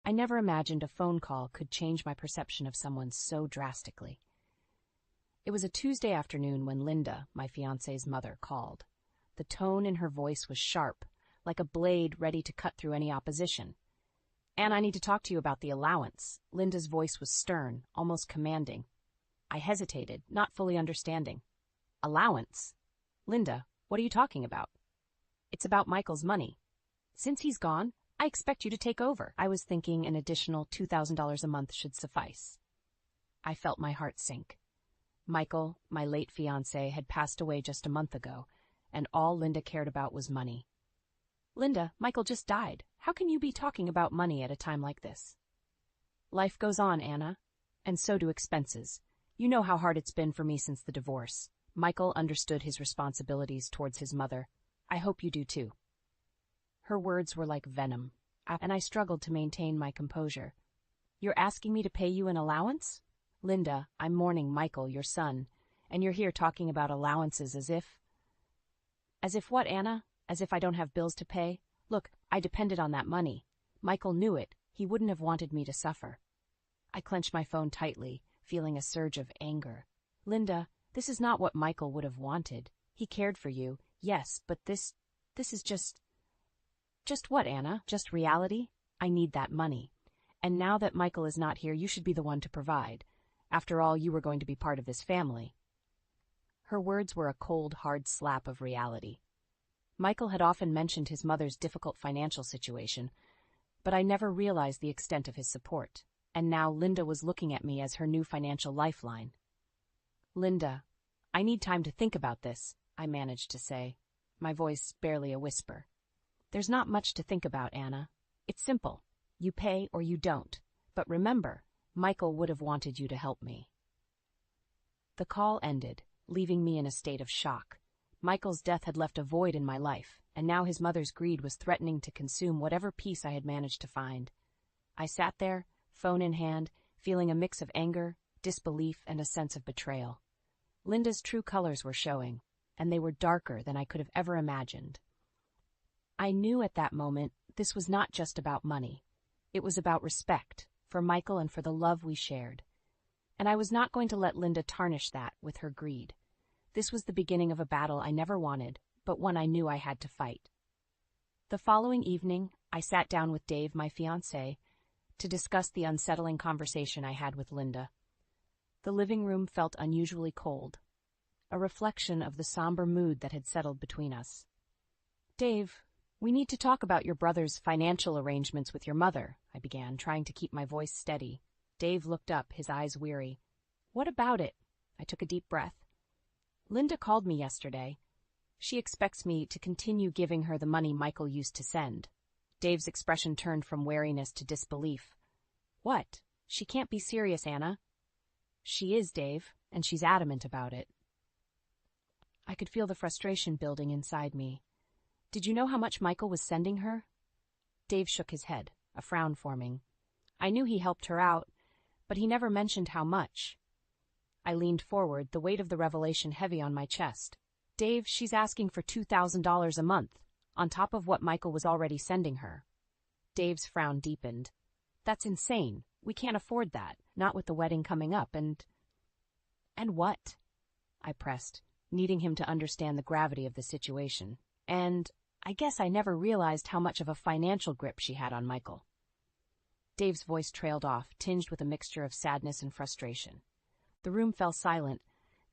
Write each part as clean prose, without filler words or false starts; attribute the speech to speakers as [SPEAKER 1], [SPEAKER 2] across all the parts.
[SPEAKER 1] I never imagined a phone call could change my perception of someone so drastically. It was a Tuesday afternoon when Linda, my fiancé's mother, called. The tone in her voice was sharp, like a blade ready to cut through any opposition. "Anne, I need to talk to you about the allowance." Linda's voice was stern, almost commanding. I hesitated, not fully understanding. "Allowance? Linda, what are you talking about?" "It's about Michael's money. Since he's gone, I expect you to take over." I was thinking an additional $2,000 a month should suffice. I felt my heart sink. Michael, my late fiancé, had passed away just a month ago, and all Linda cared about was money. "Linda, Michael just died. How can you be talking about money at a time like this?" "Life goes on, Anna, and so do expenses. You know how hard it's been for me since the divorce." Michael understood his responsibilities towards his mother. "I hope you do too." Her words were like venom, and I struggled to maintain my composure. "You're asking me to pay you an allowance? Linda, I'm mourning Michael, your son, and you're here talking about allowances as if..." "As if what, Anna? As if I don't have bills to pay? Look, I depended on that money. Michael knew it. He wouldn't have wanted me to suffer." I clenched my phone tightly, feeling a surge of anger. "Linda, this is not what Michael would have wanted. He cared for you, yes, but this is just..." "Just what, Anna? Just reality? I need that money. And now that Michael is not here, you should be the one to provide. After all, you were going to be part of this family." Her words were a cold, hard slap of reality. Michael had often mentioned his mother's difficult financial situation, but I never realized the extent of his support, and now Linda was looking at me as her new financial lifeline. "Linda, I need time to think about this," I managed to say, my voice barely a whisper. "There's not much to think about, Anna. It's simple. You pay or you don't. But remember, Michael would have wanted you to help me." The call ended, leaving me in a state of shock. Michael's death had left a void in my life, and now his mother's greed was threatening to consume whatever peace I had managed to find. I sat there, phone in hand, feeling a mix of anger, disbelief, and a sense of betrayal. Linda's true colors were showing, and they were darker than I could have ever imagined. I knew at that moment this was not just about money. It was about respect for Michael and for the love we shared. And I was not going to let Linda tarnish that with her greed. This was the beginning of a battle I never wanted, but one I knew I had to fight. The following evening, I sat down with Dave, my fiancé, to discuss the unsettling conversation I had with Linda. The living room felt unusually cold, a reflection of the somber mood that had settled between us. "Dave, we need to talk about your brother's financial arrangements with your mother," I began, trying to keep my voice steady. Dave looked up, his eyes weary. "What about it?" I took a deep breath. "Linda called me yesterday. She expects me to continue giving her the money Michael used to send." Dave's expression turned from wariness to disbelief. "What? She can't be serious, Anna." "She is, Dave, and she's adamant about it." I could feel the frustration building inside me. "Did you know how much Michael was sending her?" Dave shook his head, a frown forming. "I knew he helped her out, but he never mentioned how much." I leaned forward, the weight of the revelation heavy on my chest. "Dave, she's asking for $2,000 a month, on top of what Michael was already sending her." Dave's frown deepened. "That's insane. We can't afford that, not with the wedding coming up, and..." "And what?" I pressed, needing him to understand the gravity of the situation. "And I guess I never realized how much of a financial grip she had on Michael." Dave's voice trailed off, tinged with a mixture of sadness and frustration. The room fell silent,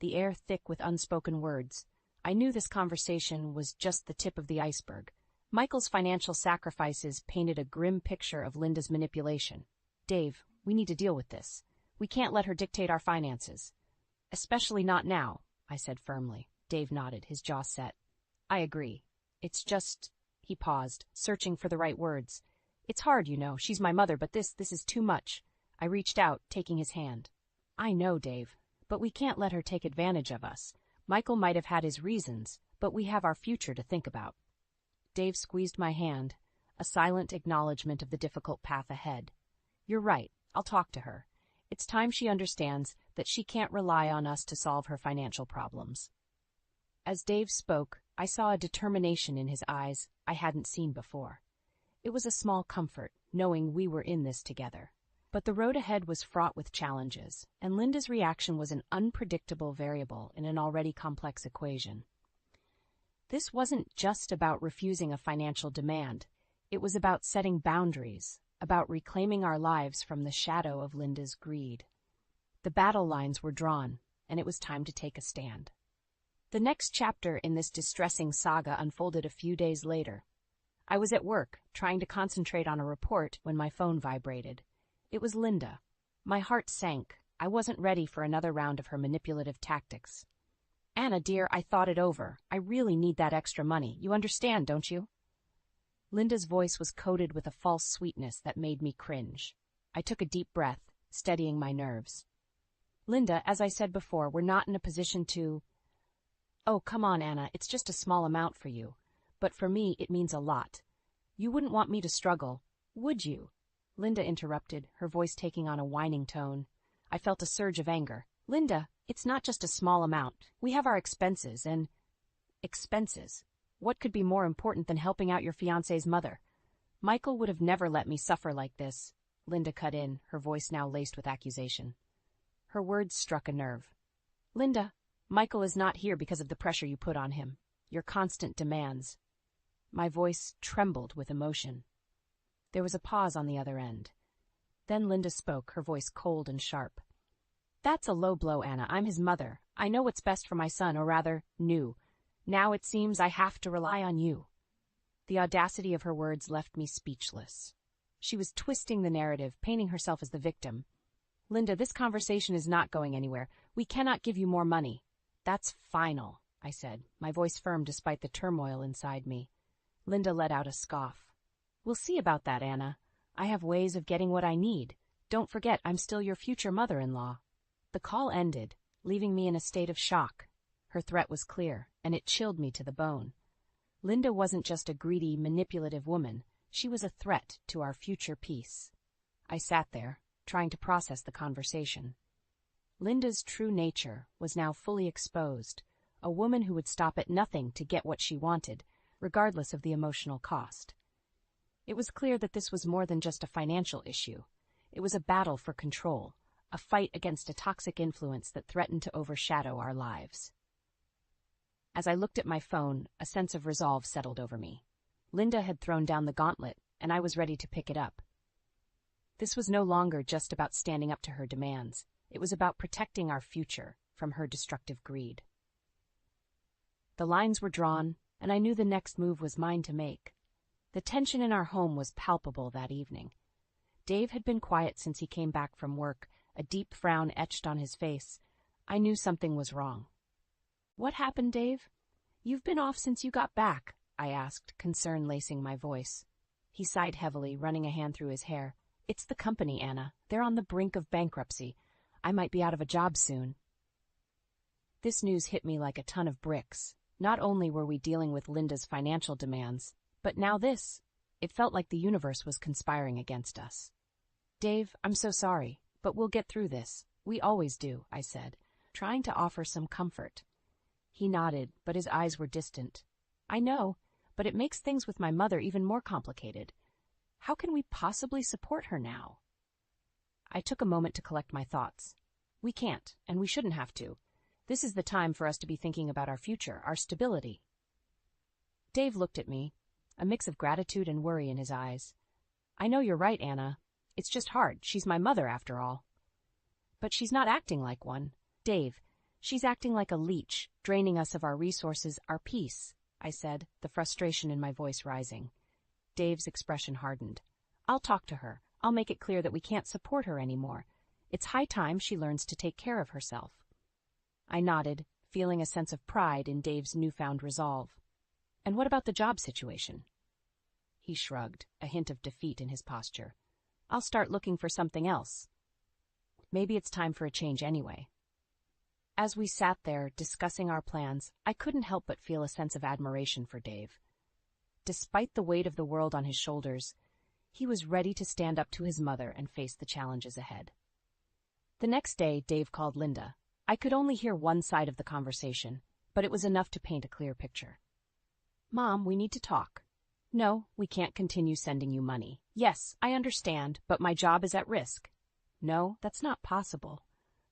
[SPEAKER 1] the air thick with unspoken words. I knew this conversation was just the tip of the iceberg. Michael's financial sacrifices painted a grim picture of Linda's manipulation. "Dave, we need to deal with this. We can't let her dictate our finances. Especially not now," I said firmly. Dave nodded, his jaw set. "I agree. It's just..." He paused, searching for the right words. "It's hard, you know. She's my mother, but this is too much." I reached out, taking his hand. "I know, Dave, but we can't let her take advantage of us. Michael might have had his reasons, but we have our future to think about." Dave squeezed my hand, a silent acknowledgement of the difficult path ahead. "You're right. I'll talk to her. It's time she understands that she can't rely on us to solve her financial problems." As Dave spoke, I saw a determination in his eyes I hadn't seen before. It was a small comfort, knowing we were in this together. But the road ahead was fraught with challenges, and Linda's reaction was an unpredictable variable in an already complex equation. This wasn't just about refusing a financial demand. It was about setting boundaries, about reclaiming our lives from the shadow of Linda's greed. The battle lines were drawn, and it was time to take a stand. The next chapter in this distressing saga unfolded a few days later. I was at work, trying to concentrate on a report, when my phone vibrated. It was Linda. My heart sank. I wasn't ready for another round of her manipulative tactics. "Anna, dear, I thought it over. I really need that extra money. You understand, don't you?" Linda's voice was coated with a false sweetness that made me cringe. I took a deep breath, steadying my nerves. "Linda, as I said before, we're not in a position to—" "Oh, come on, Anna, it's just a small amount for you. But for me, it means a lot. You wouldn't want me to struggle, would you?" Linda interrupted, her voice taking on a whining tone. I felt a surge of anger. "Linda, it's not just a small amount. We have our expenses and—" "Expenses? What could be more important than helping out your fiancé's mother? Michael would have never let me suffer like this," Linda cut in, her voice now laced with accusation. Her words struck a nerve. "Linda, Michael is not here because of the pressure you put on him. Your constant demands." My voice trembled with emotion. There was a pause on the other end. Then Linda spoke, her voice cold and sharp. "That's a low blow, Anna. I'm his mother. I know what's best for my son, or rather, knew. Now it seems I have to rely on you." The audacity of her words left me speechless. She was twisting the narrative, painting herself as the victim. "Linda, this conversation is not going anywhere. We cannot give you more money." "That's final," I said, my voice firm despite the turmoil inside me. Linda let out a scoff. "We'll see about that, Anna. I have ways of getting what I need. Don't forget, I'm still your future mother-in-law." The call ended, leaving me in a state of shock. Her threat was clear, and it chilled me to the bone. Linda wasn't just a greedy, manipulative woman. She was a threat to our future peace. I sat there, trying to process the conversation. Linda's true nature was now fully exposed, a woman who would stop at nothing to get what she wanted, regardless of the emotional cost. It was clear that this was more than just a financial issue. It was a battle for control, a fight against a toxic influence that threatened to overshadow our lives. As I looked at my phone, a sense of resolve settled over me. Linda had thrown down the gauntlet, and I was ready to pick it up. This was no longer just about standing up to her demands. It was about protecting our future from her destructive greed. The lines were drawn, and I knew the next move was mine to make. The tension in our home was palpable that evening. Dave had been quiet since he came back from work, a deep frown etched on his face. I knew something was wrong. "What happened, Dave? You've been off since you got back," I asked, concern lacing my voice. He sighed heavily, running a hand through his hair. "It's the company, Anna. They're on the brink of bankruptcy. I might be out of a job soon." This news hit me like a ton of bricks. Not only were we dealing with Linda's financial demands, but now this. It felt like the universe was conspiring against us. "Dave, I'm so sorry, but we'll get through this. We always do," I said, trying to offer some comfort. He nodded, but his eyes were distant. "I know, but it makes things with my mother even more complicated. How can we possibly support her now?" I took a moment to collect my thoughts. We can't, and we shouldn't have to. This is the time for us to be thinking about our future, our stability. Dave looked at me, a mix of gratitude and worry in his eyes. "I know you're right, Anna. It's just hard. She's my mother, after all." "But she's not acting like one. Dave, she's acting like a leech, draining us of our resources, our peace," I said, the frustration in my voice rising. Dave's expression hardened. "I'll talk to her. I'll make it clear that we can't support her anymore. It's high time she learns to take care of herself." I nodded, feeling a sense of pride in Dave's newfound resolve. "And what about the job situation?" He shrugged, a hint of defeat in his posture. "I'll start looking for something else. Maybe it's time for a change anyway." As we sat there, discussing our plans, I couldn't help but feel a sense of admiration for Dave. Despite the weight of the world on his shoulders, he was ready to stand up to his mother and face the challenges ahead. The next day, Dave called Linda. I could only hear one side of the conversation, but it was enough to paint a clear picture. "Mom, we need to talk." No, we can't continue sending you money. Yes, I understand, but my job is at risk. No, that's not possible.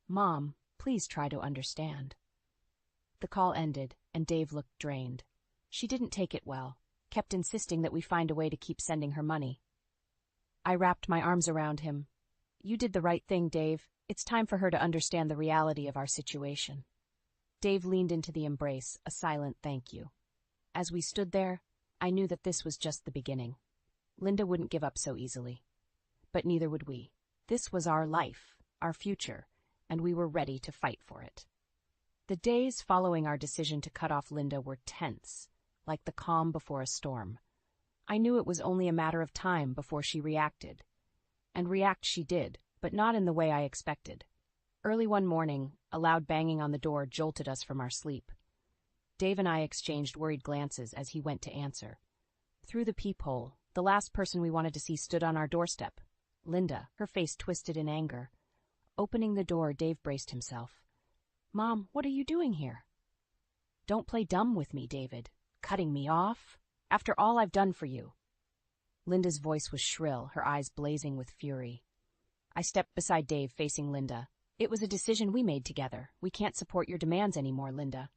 [SPEAKER 1] Mom, please try to understand. The call ended, and Dave looked drained. She didn't take it well, kept insisting that we find a way to keep sending her money. I wrapped my arms around him. You did the right thing, Dave. It's time for her to understand the reality of our situation. Dave leaned into the embrace, a silent thank you. As we stood there, I knew that this was just the beginning. Linda wouldn't give up so easily. But neither would we. This was our life, our future, and we were ready to fight for it. The days following our decision to cut off Linda were tense, like the calm before a storm. I knew it was only a matter of time before she reacted. And react she did, but not in the way I expected. Early one morning, a loud banging on the door jolted us from our sleep. Dave and I exchanged worried glances as he went to answer. Through the peephole, the last person we wanted to see stood on our doorstep. Linda, her face twisted in anger. Opening the door, Dave braced himself. Mom, what are you doing here? Don't play dumb with me, David. Cutting me off? After all I've done for you. Linda's voice was shrill, her eyes blazing with fury. I stepped beside Dave, facing Linda. It was a decision we made together. We can't support your demands anymore, Linda.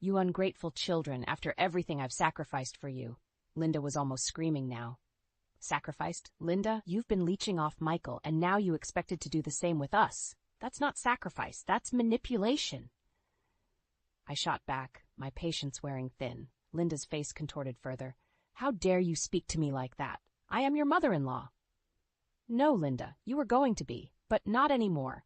[SPEAKER 1] You ungrateful children, after everything I've sacrificed for you. Linda was almost screaming now. Sacrificed? Linda, you've been leeching off Michael, and now you expected to do the same with us. That's not sacrifice, that's manipulation. I shot back, my patience wearing thin. Linda's face contorted further. How dare you speak to me like that? I am your mother-in-law. No, Linda, you were going to be, but not anymore.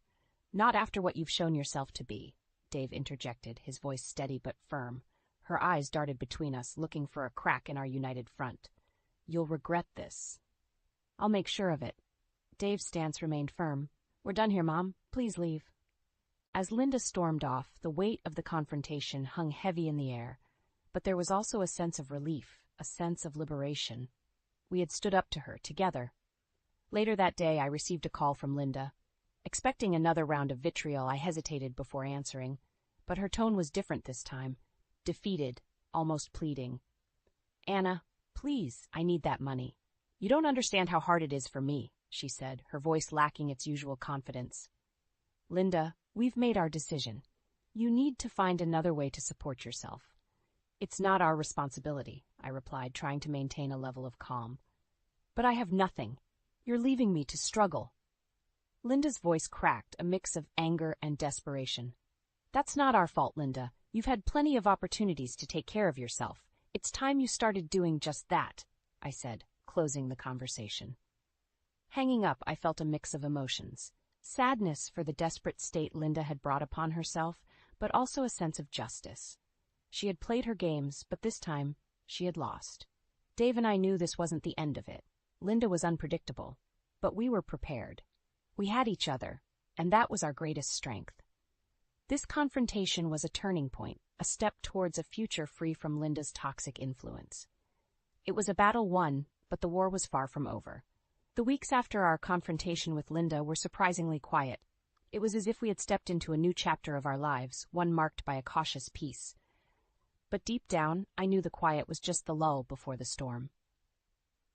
[SPEAKER 1] Not after what you've shown yourself to be, Dave interjected, his voice steady but firm. Her eyes darted between us, looking for a crack in our united front. You'll regret this. I'll make sure of it. Dave's stance remained firm. We're done here, Mom. Please leave. As Linda stormed off, the weight of the confrontation hung heavy in the air, but there was also a sense of relief, a sense of liberation. We had stood up to her, together. Later that day, I received a call from Linda. Expecting another round of vitriol, I hesitated before answering, but her tone was different this time, defeated, almost pleading. Anna, please, I need that money. You don't understand how hard it is for me, she said, her voice lacking its usual confidence. Linda, we've made our decision. You need to find another way to support yourself. It's not our responsibility, I replied, trying to maintain a level of calm. But I have nothing. You're leaving me to struggle. Linda's voice cracked, a mix of anger and desperation. That's not our fault, Linda. You've had plenty of opportunities to take care of yourself. It's time you started doing just that, I said, closing the conversation. Hanging up, I felt a mix of emotions. Sadness for the desperate state Linda had brought upon herself, but also a sense of justice. She had played her games, but this time, she had lost. Dave and I knew this wasn't the end of it. Linda was unpredictable, but we were prepared. We had each other, and that was our greatest strength. This confrontation was a turning point, a step towards a future free from Linda's toxic influence. It was a battle won, but the war was far from over. The weeks after our confrontation with Linda were surprisingly quiet. It was as if we had stepped into a new chapter of our lives, one marked by a cautious peace. But deep down, I knew the quiet was just the lull before the storm.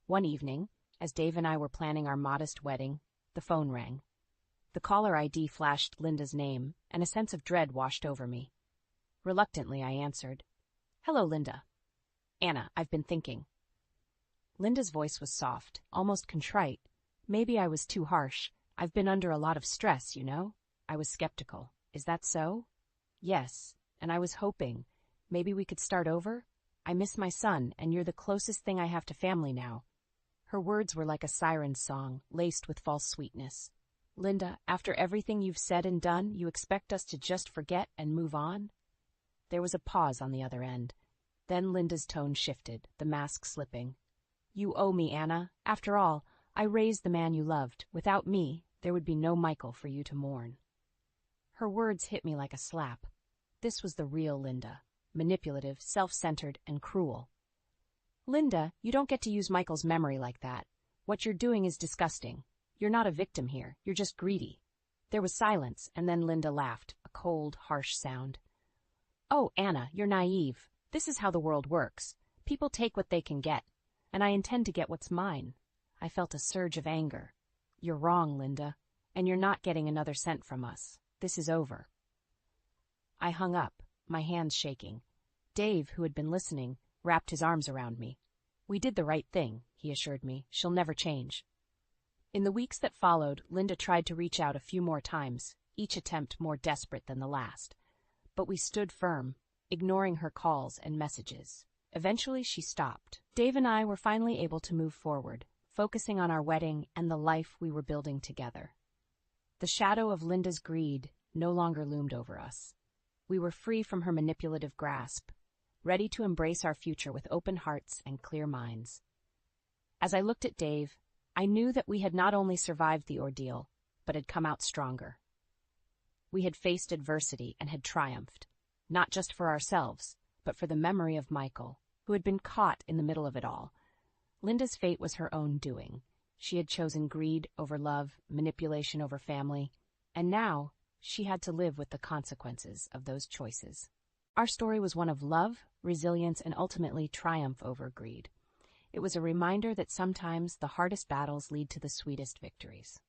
[SPEAKER 1] One evening, as Dave and I were planning our modest wedding, the phone rang. The caller ID flashed Linda's name, and a sense of dread washed over me. Reluctantly, I answered. Hello, Linda. Anna, I've been thinking. Linda's voice was soft, almost contrite. Maybe I was too harsh. I've been under a lot of stress, you know? I was skeptical. Is that so? Yes, and I was hoping. Maybe we could start over? I miss my son, and you're the closest thing I have to family now. Her words were like a siren's song, laced with false sweetness. Linda, after everything you've said and done, you expect us to just forget and move on? There was a pause on the other end. Then Linda's tone shifted, the mask slipping. You owe me, Anna. After all, I raised the man you loved. Without me, there would be no Michael for you to mourn. Her words hit me like a slap. This was the real Linda, manipulative, self-centered, and cruel. Linda, you don't get to use Michael's memory like that. What you're doing is disgusting. You're not a victim here. You're just greedy. There was silence, and then Linda laughed, a cold, harsh sound. Oh, Anna, you're naive. This is how the world works. People take what they can get. and I intend to get what's mine. I felt a surge of anger. You're wrong, Linda, and you're not getting another cent from us. This is over. I hung up, my hands shaking. Dave, who had been listening, wrapped his arms around me. We did the right thing, he assured me. She'll never change. In the weeks that followed, Linda tried to reach out a few more times, each attempt more desperate than the last. But we stood firm, ignoring her calls and messages. Eventually, she stopped. Dave and I were finally able to move forward, focusing on our wedding and the life we were building together. The shadow of Linda's greed no longer loomed over us. We were free from her manipulative grasp, ready to embrace our future with open hearts and clear minds. As I looked at Dave, I knew that we had not only survived the ordeal, but had come out stronger. We had faced adversity and had triumphed, not just for ourselves, but for the memory of Michael, who had been caught in the middle of it all. Linda's fate was her own doing. She had chosen greed over love, manipulation over family, and now she had to live with the consequences of those choices. Our story was one of love, resilience, and ultimately triumph over greed. It was a reminder that sometimes the hardest battles lead to the sweetest victories.